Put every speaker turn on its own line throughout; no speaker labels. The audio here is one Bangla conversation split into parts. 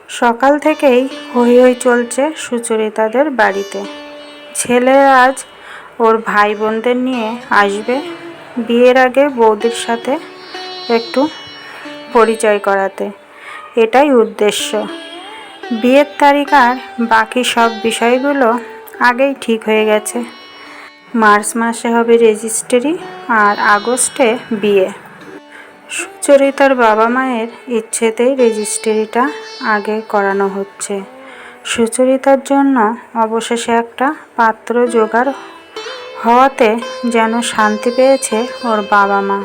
সকাল থেকেই হৈ হৈ চলছে সুচরিতাদের বাড়িতে। ছেলে আজ ওর ভাই বোনদের নিয়ে আসবে বিয়ের আগে বৌদির সাথে একটু পরিচয় করাতে। এটাই উদ্দেশ্য। বিয়ের তারিখ আর বাকি সব বিষয়গুলো আগেই ঠিক হয়ে গেছে। মার্চ মাসে হবে রেজিস্ট্রি আর আগস্টে বিয়ে। সুচরিতার বাবা মায়ের ইচ্ছেতেই রেজিস্ট্রিটা আগে করানো হচ্ছে। সুচরিতার জন্য অবশেষে একটা পাত্র জোগাড় হওয়াতে যেন শান্তি পেয়েছে ওর বাবা মা।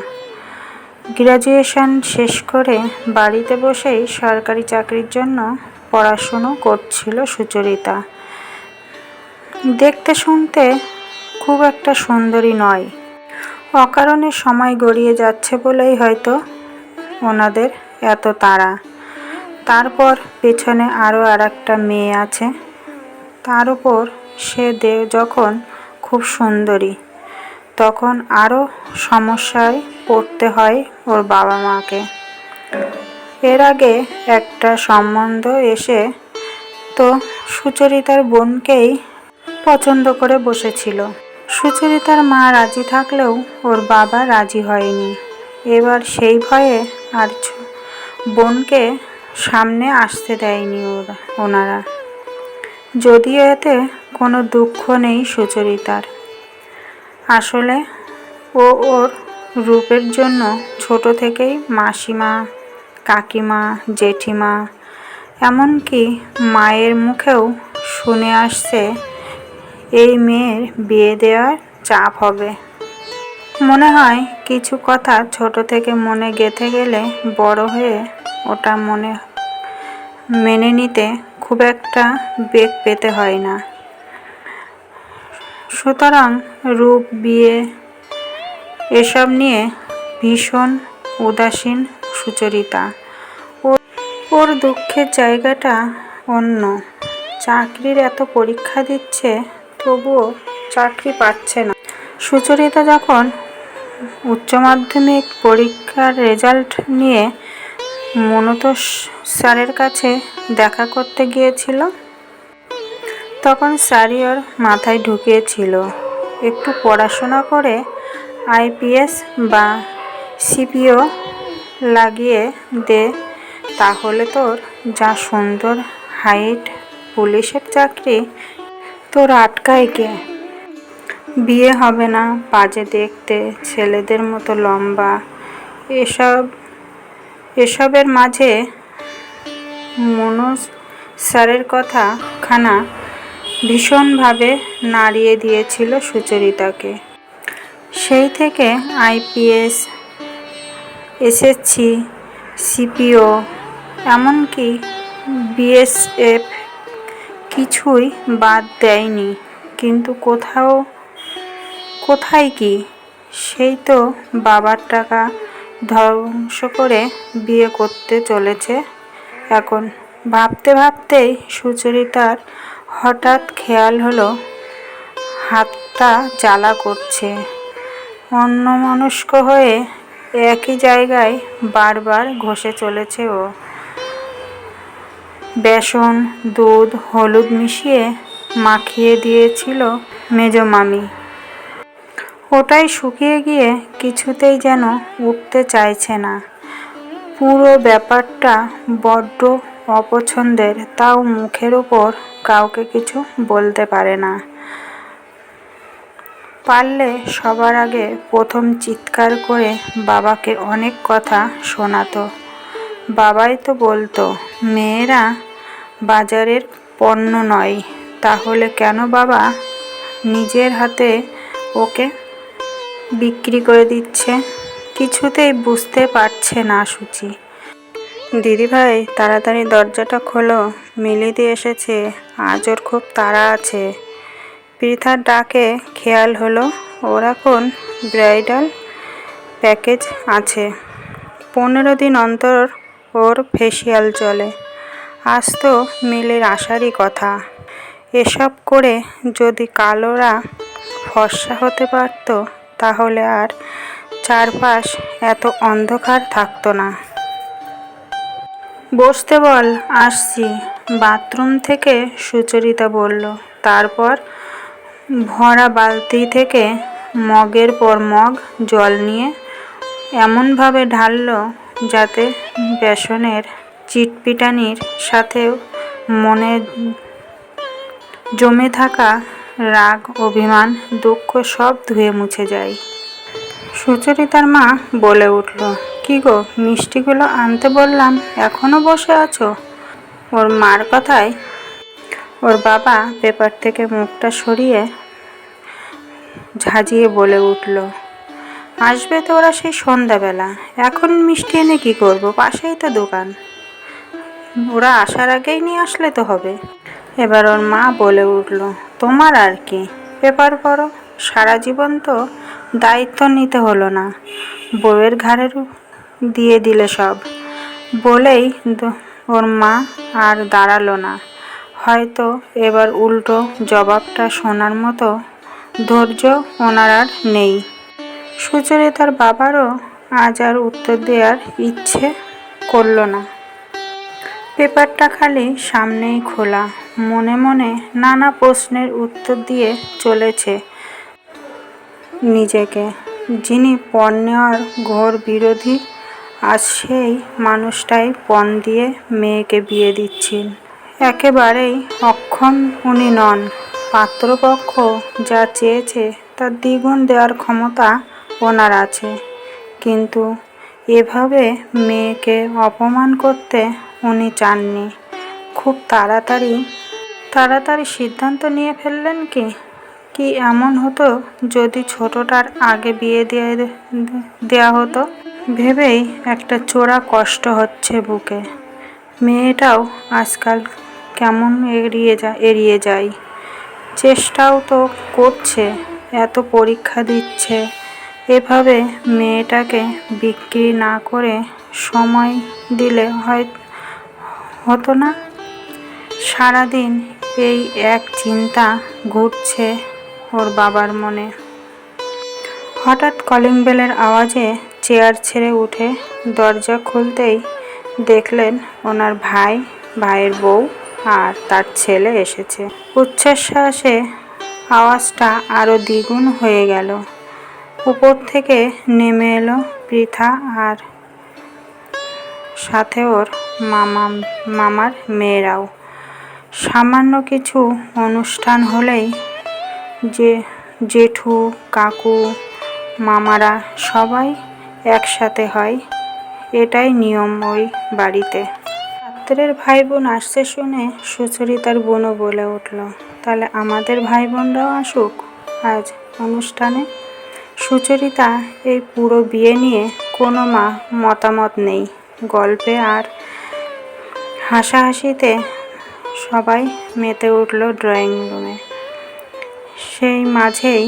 গ্র্যাজুয়েশন শেষ করে বাড়িতে বসেই সরকারি চাকরির জন্য পড়াশুনো করছিল সুচরিতা। দেখতে শুনতে খুব একটা সুন্দরী নয়। অকারণে সময় গড়িয়ে যাচ্ছে বলেই হয়তো ওনাদের এত তাড়া। তারপর পেছনে আরও আরেকটা মেয়ে আছে, তার উপর সে যখন খুব সুন্দরী, তখন আরও সমস্যায় পড়তে হয় ওর বাবা মাকে। এর আগে একটা সম্বন্ধ এসে তো সুচরিতার বোনকেই পছন্দ করে বসেছিল। সুচরিতার মা রাজি থাকলেও ওর বাবা রাজি হয়নি। এবার সেই ভয়ে আর বোনকে সামনে আসতে দেয়নি ওনারা। যদিও এতে কোনো দুঃখ নেই সুচরিতার। আসলে ও ওর রূপের জন্য ছোট থেকেই মাসিমা, কাকিমা, জেঠিমা, এমনকি মায়ের মুখেও শুনে আসছে এই মেয়ের বিয়ে দেওয়ার চাপ হবে। মনে হয় কিছু কথা ছোট থেকে মনে গেঁথে গেলে বড় হয়ে ওটা মেনে নিতে খুব একটা বেগ পেতে হয় না। সুতরাং রূপ, বিয়ে এসব নিয়ে ভীষণ উদাসীন সুচরিতা। ওর দুঃখের জায়গাটা অন্য। চাকরির এত পরীক্ষা দিচ্ছে, তবুও চাকরি পাচ্ছে না। সুচরিতা যখন উচ্চ মাধ্যমিক পরীক্ষার রেজাল্ট নিয়ে মনতোষ স্যারের কাছে দেখা করতে গিয়েছিল, তখন স্যারই ওর মাথায় ঢুকিয়েছিল, একটু পড়াশোনা করে আইপিএস বা সিপিও লাগিয়ে দে, তাহলে তোর যা সুন্দর হাইট, পুলিশের চাকরি, তোর আটকায় কে? বিয়ে হবে না, বাজে দেখতে, ছেলেদের মতো লম্বা, এসবের মাঝে মনোজ স্যারের কথা খানা ভীষণভাবে নাড়িয়ে দিয়েছিল সুচরিতাকে। সেই থেকে আইপিএস, এসএসসি, সিপিও, এমনকি বিএসএফ কিছুই বাদ দেয়নি। কিন্তু কোথায় কি? সেই তো বাবার টাকা ধ্বংস করে বিয়ে করতে চলেছে এখন। ভাবতে ভাবতেই সুচরিতার হঠাৎ খেয়াল হলো হাতটা জ্বালা করছে। অন্যমনস্ক হয়ে একই জায়গায় বারবার ঘষে চলেছে ও। বেসন, দুধ, হলুদ মিশিয়ে মাখিয়ে দিয়েছিল মেজো মামি। ওটাই শুকিয়ে গিয়ে কিছুতেই যেন উঠতে চাইছে না। পুরো ব্যাপারটা বড্ড অপছন্দের, তাও মুখের ওপর কাউকে কিছু বলতে পারে না। পারলে সবার আগে প্রথম চিৎকার করে বাবাকে অনেক কথা শোনাতো। বাবাই তো বলতো, মেয়েরা বাজারের পণ্য নয়। তাহলে কেন বাবা নিজের হাতে ওকে বিক্রি করে দিচ্ছে? কিছুতেই বুঝতে পারছে না সুচি। দিদিভাই, তাড়াতাড়ি দরজাটা খোলো, মিলিদি এসেছে, আজ ওর খুব তাড়া আছে। পৃথার ডাকে খেয়াল হলো ওর এখন ব্রাইডাল প্যাকেজ আছে। 15 দিন অন্তর ওর ফেসিয়াল চলে। আজ তো মিলির আসারই কথা। এসব করে যদি কালোরা ফর্সা হতে পারত, তাহলে আর চারপাশ এত অন্ধকার থাকতো না। বসতে বল, আসছি, বাথরুম থেকে সুচরিতা বলল। তারপর ভরা বালতি থেকে মগের পর মগ জল নিয়ে এমনভাবে ঢালল যাতে বেসনের চিটপিটানির সাথেও মনে জমে থাকা রাগ, অভিমান, দুঃখ সব ধুয়ে মুছে যায়। সুচরিতার মা বলে উঠল, কি গো, মিষ্টিগুলো আনতে বললাম, এখনো বসে আছো? ওর মার কথায় ওর বাবা পেপার থেকে মুখটা সরিয়ে ঝাঁঝিয়ে বলে উঠল, আসবে তো ওরা সেই সন্ধ্যাবেলা, এখন মিষ্টি এনে কি করবো, পাশেই তো দোকান, ওরা আসার আগেই নিয়ে আসলে তো হবে। এবার ওর মা বলে উঠল, তোমার আর কি, পেপার পড়ো, সারা জীবন তো দায়িত্ব নিতে হলো না, বউয়ের ঘাড়ে দিয়ে দিলে সব। বলেই ওর মা আর দাঁড়ালো না। হয়তো এবার উল্টো জবাবটা শোনার মতো ধৈর্য ওনার আর নেই। সুচরিতার বাবারও আজ আর উত্তর দেওয়ার ইচ্ছে করল না। পেপারটা খালি সামনেই খোলা, মনে মনে নানা প্রশ্নের উত্তর দিয়ে চলেছে নিজেকে। যিনি পণ নেওয়ার ঘোর বিরোধী, আজ সেই মানুষটাই পণ দিয়ে মেয়েকে বিয়ে দিচ্ছেন। একেবারেই অক্ষম উনি নন। পাত্রপক্ষ যা চেয়েছে তার দ্বিগুণ দেওয়ার ক্ষমতা ওনার আছে, কিন্তু এভাবে মেয়েকে অপমান করতে উনি চাননি। খুব তাড়াতাড়ি সিদ্ধান্ত নিয়ে ফেললেন কি? কি এমন হতো যদি ছোটটার আগে বিয়ে দেয়া হতো? ভেবেই একটা চোরা কষ্ট হচ্ছে বুকে। মেয়েটাও আজকাল কেমন এড়িয়ে যায়। চেষ্টাও তো করছে, এত পরীক্ষা দিচ্ছে। এভাবে মেয়েটাকে বিক্রি না করে সময় দিলে হতো না? সারাদিন এই এক চিন্তা ঘুরছে ওর বাবার মনে। হঠাৎ কলিং বেলের আওয়াজে চেয়ার ছেড়ে উঠে দরজা খুলতেই দেখলেন ওনার ভাই, ভাইয়ের বউ আর তার ছেলে এসেছে। উচ্ছ্বাসে আওয়াজটা আরো দ্বিগুণ হয়ে গেল। উপর থেকে নেমে এলো পৃথা, আর সাথে ওর মামার মেয়েরাও। সামান্য কিছু অনুষ্ঠান হলেই জেঠু, কাকু, মামারা সবাই একসাথে হয়, এটাই নিয়ম ওই বাড়িতে। পাত্রের ভাই বোন আসছে শুনে সুচরিতার বোনও বলে উঠল, তাহলে আমাদের ভাই বোনরাও আসুক আজ অনুষ্ঠানে। সুচরিতা এই পুরো বিয়ে নিয়ে কোনো মতামত নেই। গল্পে আর হাসাহাসিতে সবাই মেতে উঠল ড্রয়িং রুমে। সেই মাঝেই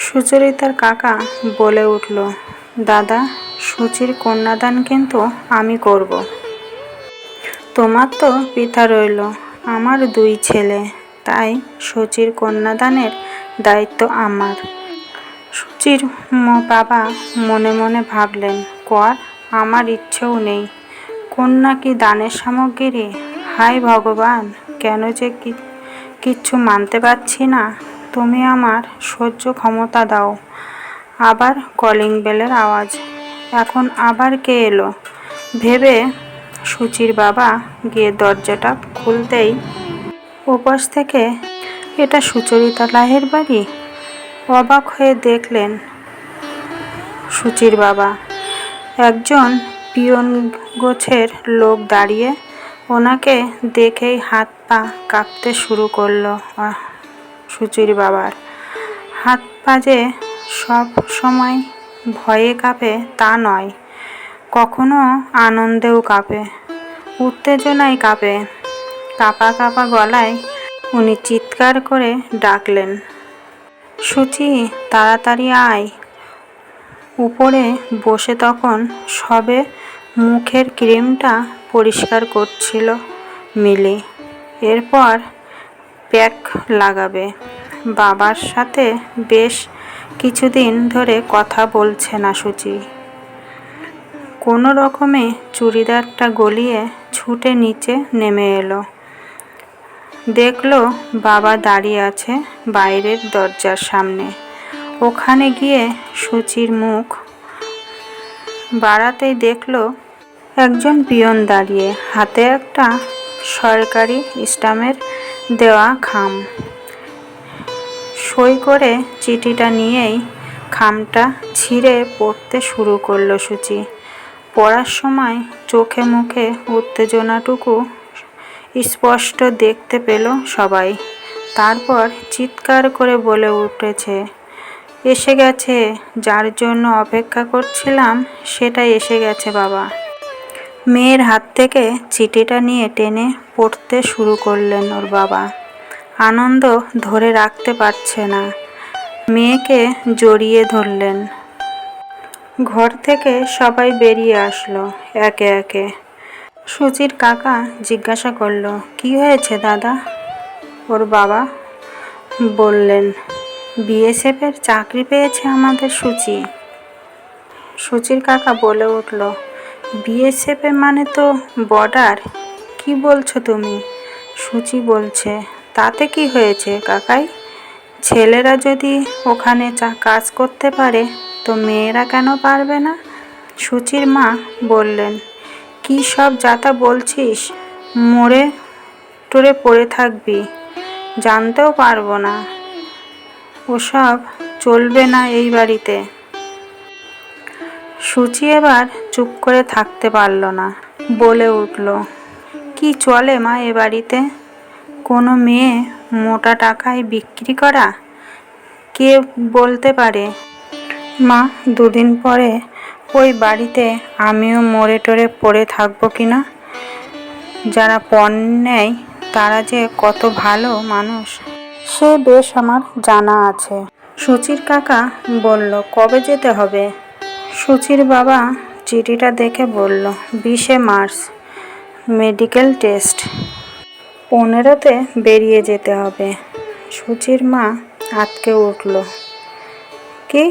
সুচরিতার কাকা বলে উঠল, দাদা, সুচির কন্যাদান কিন্তু আমি করব। তোমার তো পিতা রইল, আমার 2 ছেলে, তাই সুচির কন্যাদানের দায়িত্ব আমার। সুচির বাবা মনে মনে ভাবলেন, কর, আমার ইচ্ছেও নেই। কন্যা কি দানের সামগ্রী? হায় ভগবান, কেন যে কিচ্ছু মানতে পারছি না। তুমি আমার সহ্য ক্ষমতা দাও। আবার কলিং বেলের আওয়াজ। এখন আবার কে এলো ভেবে সুচির বাবা গিয়ে দরজাটা খুলতেই ওপাশ থেকে, এটা সুচরিতা লাহের বাড়ি? অবাক হয়ে দেখলেন সুচির বাবা। একজন পিয়ন গোছের লোক দাঁড়িয়ে, ওনাকে দেখেই হাত পা কাঁপতে শুরু করলো। সুচির বাবার হাত পা যে সব সময় ভয়ে কাঁপে তা নয়, কখনো আনন্দেও কাঁপে, উত্তেজনায় কাঁপে। কাঁপা কাঁপা গলায় উনি চিৎকার করে ডাকলেন, সুচি, তাড়াতাড়ি আয়। উপরে বসে তখন সবে মুখের ক্রিমটা পরিষ্কার করছিল মিলি। এরপর প্যাক লাগাবে। বাবার সাথে বেশ কিছুদিন ধরে কথা বলছে না সুচি। কোনো রকমে চুড়িদারটা গলিয়ে ছুটে নিচে নেমে এলো। দেখলো বাবা দাঁড়িয়ে আছে বাইরের দরজার সামনে। ওখানে গিয়ে সুচির মুখ বাড়াতেই দেখলো একজন পিয়ন দাঁড়িয়ে, হাতে একটা সরকারি স্ট্যাম্পের দেওয়া খাম। সই করে চিঠিটা নিয়েই খামটা ছিঁড়ে পড়তে শুরু করলো সুচি। পড়ার সময় চোখে মুখে উত্তেজনাটুকু স্পষ্ট দেখতে পেল সবাই। তারপর চিৎকার করে বলে উঠেছে, এসে গেছে, যার জন্য অপেক্ষা করছিলাম সেটা এসে গেছে বাবা। মেয়ের হাত থেকে চিঠিটা নিয়ে টেনে পড়তে শুরু করলেন ওর বাবা। আনন্দ ধরে রাখতে পারছে না, মেয়েকে জড়িয়ে ধরলেন। ঘর থেকে সবাই বেরিয়ে আসলো একে একে। সুচির কাকা জিজ্ঞাসা করলো, কি হয়েছে দাদা? ওর বাবা বললেন, বিএসএফের চাকরি পেয়েছে আমাদের সুচি। সুচির কাকা বলে উঠল, বিএসএফে মানে তো বর্ডার, কি বলছো তুমি? সুচি বলছে, তাতে কি হয়েছে কাকাই? ছেলেরা যদি ওখানে কাজ করতে পারে তো মেয়েরা কেন পারবে না? সুচির মা বললেন, কি সব যাতা বলছিস? মরে টরে পড়ে থাকবি, জানতেও পারবো না। ওসব চলবে না এই বাড়িতে। সুচি এবার চুপ করে থাকতে পারল না, বলে উঠল, কি চলে মা এ বাড়িতে? কোনো মেয়ে মোটা টাকায় বিক্রি করা? কে বলতে পারে? মা, দুদিন পরে ওই বাড়িতে আমিও মরে টরে পড়ে থাকবো কিনা? যারা পণ নেয় তারা যে কত ভালো মানুষ সে বেশ আমার জানা আছে। সুচির কাকা বলল, কবে যেতে হবে? সুচির বাবা চিঠিটা দেখে বলল, 20শে মার্চ মেডিকেল টেস্ট, 15তে বেরিয়ে যেতে হবে। সুচির মা আঁতকে উঠল, কি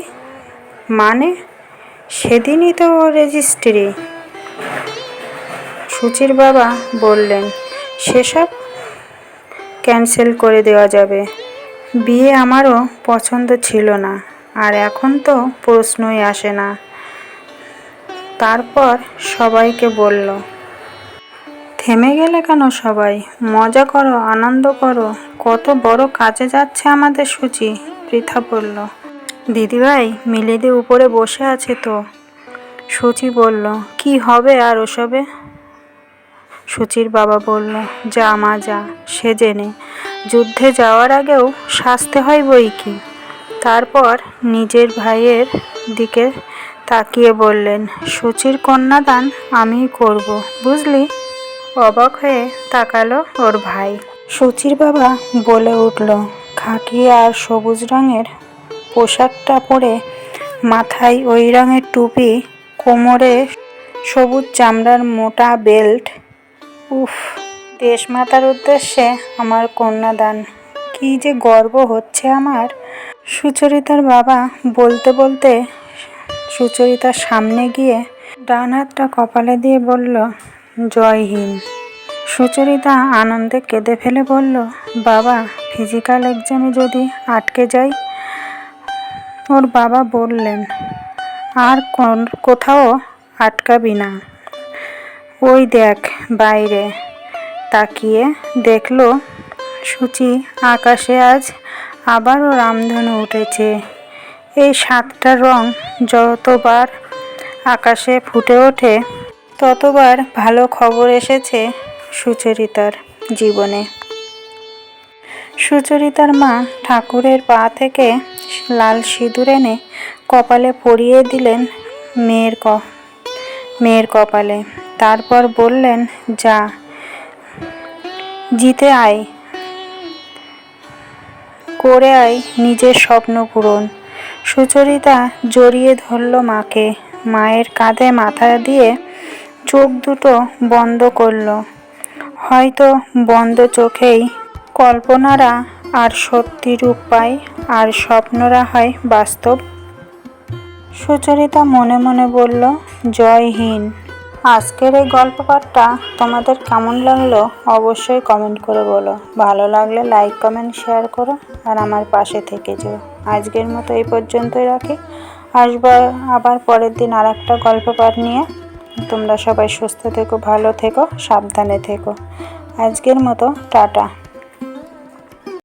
মানে? সেদিনই তো রেজিস্ট্রি। সুচির বাবা বললেন, সেসব ক্যান্সেল করে দেওয়া যাবে। বিয়ে আমারও পছন্দ ছিল না, আর এখন তো প্রশ্নই আসে না। তারপর সবাইকে বলল, থেমে গেলে কেন সবাই? মজা করো, আনন্দ করো, কত বড় কাজে যাচ্ছে আমাদের সুচি। পৃথা বলল, দিদিভাই মিলিদি উপরে বসে আছে তো। সুচি বলল, কি হবে আর ওসবে? সুচির বাবা বলল, যা মা যা, সেজে নে, যুদ্ধে যাওয়ার আগেও সাজতে হয় বই কি। তারপর নিজের ভাইয়ের দিকে তাকিয়ে বললেন, সুচির কন্যাদান আমিই করব, বুঝলি? অবাক হয়ে তাকালো ওর ভাই। সুচির বাবা বলে উঠল, খাকি আর সবুজ রঙের পোশাকটা পরে, মাথায় ওই রঙের টুপি, কোমরে সবুজ চামড়ার মোটা বেল্ট, উফ, দেশমাতার উদ্দেশ্যে আমার কন্যাদান, কি যে গর্ব হচ্ছে আমার। সুচরিতার বাবা বলতে বলতে সুচরিতার সামনে গিয়ে ডান হাতটা কপালে দিয়ে বলল, জয় হিন্দ। সুচরিতা আনন্দে কেঁদে ফেলে বলল, বাবা, ফিজিক্যাল এক্সামে যদি আটকে যাই? ওর বাবা বললেন, আর কোথাও আটকাবি না। ওই দেখ বাইরে। তাকিয়ে দেখল সুচি, আকাশে আজ আবারও রামধনু উঠেছে। এই 7টা রং যতবার আকাশে ফুটে ওঠে ততবার ভালো খবর এসেছে সুচরিতার জীবনে। সুচরিতার মা ঠাকুরের পা থেকে লাল সিঁদুর এনে কপালে পরিয়ে দিলেন মেয়ের কপালে। তারপর বললেন, যা, জিতে আয়, করে আয় নিজের স্বপ্ন পূরণ। সুচরিতা জড়িয়ে ধরল মাকে, মায়ের কাঁধে মাথা দিয়ে চোখ দুটো বন্ধ করল। হয়তো বন্ধ চোখেই কল্পনারা আর সত্যি রূপ পায়, আর স্বপ্নরা হয় বাস্তব। সুচরিতা মনে মনে বলল, জয় হিন্দ। আজকের এই গল্প পাঠটা তোমাদের কেমন লাগলো অবশ্যই কমেন্ট করে বলো। ভালো লাগলে লাইক কমেন্ট শেয়ার করো আর আমার পাশে থেকে যেও। আজকের মতো এই পর্যন্তই রাখি। আসবো আবার পরের দিন আর একটা গল্প পাঠ নিয়ে। তোমরা সবাই সুস্থ থেকো, ভালো থেকো, সাবধানে থেকো। আজকের মতো টাটা।